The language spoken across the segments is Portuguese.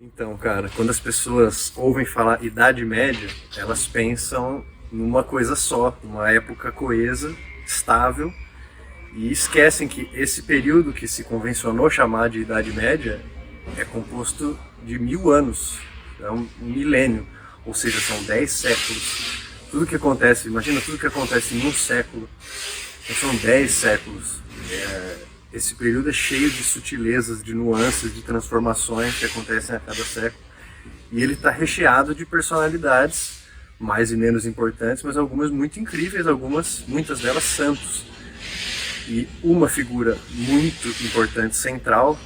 Então, cara, quando as pessoas ouvem falar Idade Média, elas pensam numa coisa só, numa época coesa, estável, e esquecem que esse período que se convencionou chamar de Idade Média é composto de 1000 anos, é um milênio, ou seja, são 10 séculos. Tudo que acontece, imagina tudo que acontece em um século, então são 10 séculos. Esse período é cheio de sutilezas, de nuances, de transformações que acontecem a cada século. E ele está recheado de personalidades, mais e menos importantes, mas algumas muito incríveis, muitas delas santos. E uma figura muito importante, central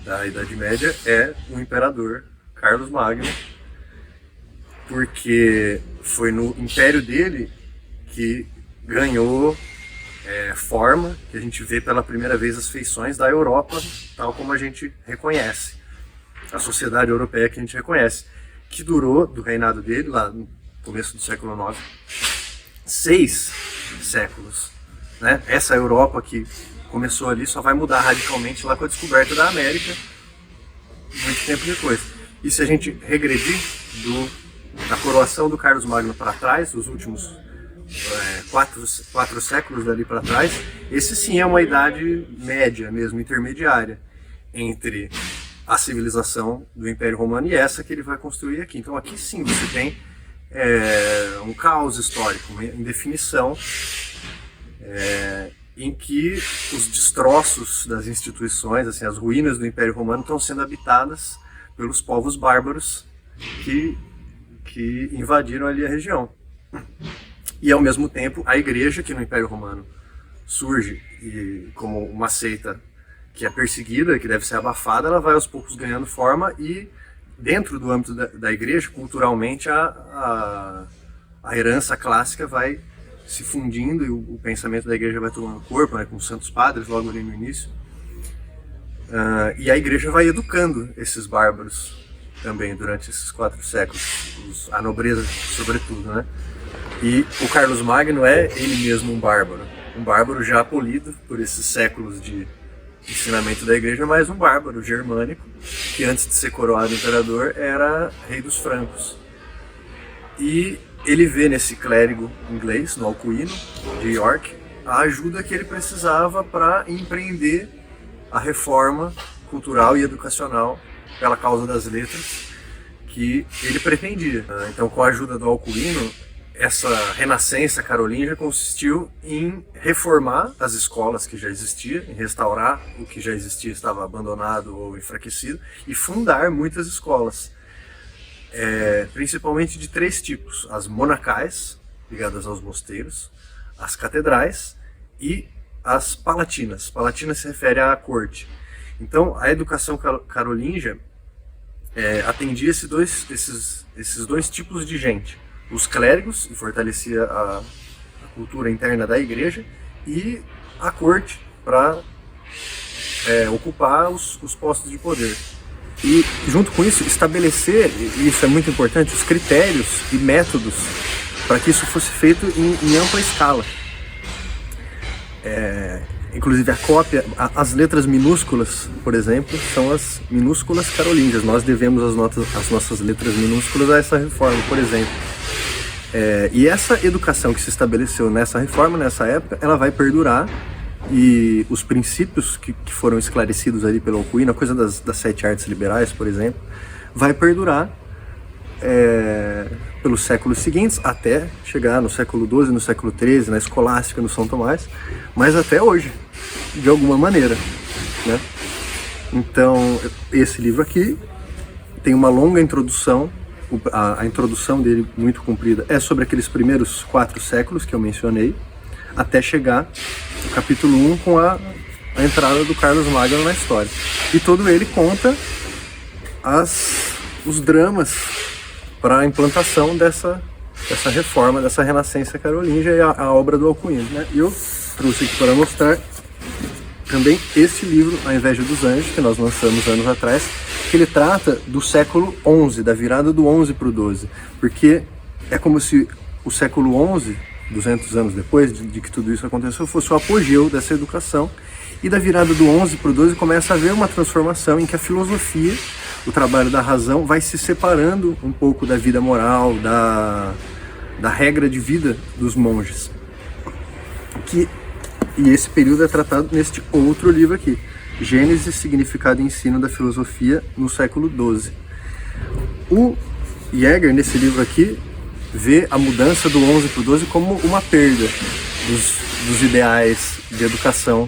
da Idade Média, é o imperador Carlos Magno, porque foi no império dele que ganhou forma, que a gente vê pela primeira vez as feições da Europa, tal como a gente reconhece, a sociedade europeia que a gente reconhece, que durou, do reinado dele, lá no começo do século IX, 6 séculos. Né? Essa Europa que começou ali só vai mudar radicalmente lá com a descoberta da América, muito tempo depois. E se a gente regredir da coroação do Carlos Magno para trás, os últimos 4 séculos dali para trás, esse sim é uma idade média mesmo, intermediária, entre a civilização do Império Romano e essa que ele vai construir aqui. Então aqui sim você tem um caos histórico, uma indefinição, em que os destroços das instituições, assim, as ruínas do Império Romano estão sendo habitadas pelos povos bárbaros que invadiram ali a região. E ao mesmo tempo a igreja, que no Império Romano surge como uma seita que é perseguida, que deve ser abafada, ela vai aos poucos ganhando forma e dentro do âmbito da igreja, culturalmente, a herança clássica vai se fundindo e o pensamento da igreja vai tomando corpo, né, com os santos padres logo ali no início. E a igreja vai educando esses bárbaros também durante esses 4 séculos, a nobreza sobretudo, né? E o Carlos Magno é ele mesmo um bárbaro já polido por esses séculos de ensinamento da igreja, mas um bárbaro germânico, que antes de ser coroado imperador era rei dos francos. E ele vê nesse clérigo inglês, no Alcuino, de York, a ajuda que ele precisava para empreender a reforma cultural e educacional pela causa das letras que ele pretendia. Então, com a ajuda do Alcuino, essa renascença carolíngia consistiu em reformar as escolas que já existiam, em restaurar o que já existia, estava abandonado ou enfraquecido, e fundar muitas escolas, principalmente de 3 tipos: as monacais, ligadas aos mosteiros, as catedrais e as palatinas. Palatinas se refere à corte. Então, a educação carolíngia atendia esses dois tipos de gente: os clérigos, e fortalecia a cultura interna da igreja, e a corte, para ocupar os postos de poder. E, junto com isso, estabelecer, e isso é muito importante, os critérios e métodos para que isso fosse feito em ampla escala. Inclusive a cópia, as letras minúsculas, por exemplo, são as minúsculas carolíngias. Nós devemos as nossas letras minúsculas a essa reforma, por exemplo. E essa educação que se estabeleceu nessa reforma, nessa época, ela vai perdurar, e os princípios que foram esclarecidos ali pelo Alcuino, a coisa das 7 artes liberais, por exemplo, vai perdurar pelos séculos seguintes, até chegar no século XII, no século XIII, na escolástica, no São Tomás, mas até hoje, de alguma maneira, né? Então, esse livro aqui tem uma longa introdução. A introdução dele, muito comprida, é sobre aqueles primeiros 4 séculos que eu mencionei, até chegar no capítulo 1 com a entrada do Carlos Magno na história. E todo ele conta os dramas para a implantação dessa reforma, dessa renascença carolíngia e a obra do Alcuino, né? E eu trouxe aqui para mostrar também esse livro, A Inveja dos Anjos, que nós lançamos anos atrás, que ele trata do século XI, da virada do XI para o XII, porque é como se o século XI, 200 anos depois de que tudo isso aconteceu, fosse o apogeu dessa educação, e da virada do XI para o XII começa a haver uma transformação em que a filosofia o trabalho da razão vai se separando um pouco da vida moral, da regra de vida dos monges. E esse período é tratado neste outro livro aqui, Gênesis, Significado e Ensino da Filosofia no século XII. O Jäger, nesse livro aqui, vê a mudança do 11 para o 12 como uma perda dos ideais de educação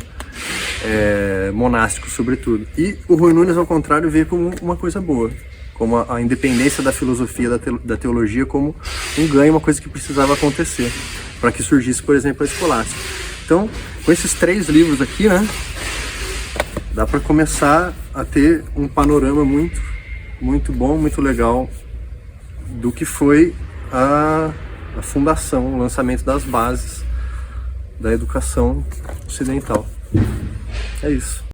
monásticos, sobretudo. E o Ruy Nunes, ao contrário, vê como uma coisa boa, como a independência da filosofia, da teologia, como um ganho, uma coisa que precisava acontecer, para que surgisse, por exemplo, a escolástica. Então, com esses 3 livros aqui, né, dá para começar a ter um panorama muito, muito bom, muito legal do que foi a fundação, o lançamento das bases da educação ocidental. É isso.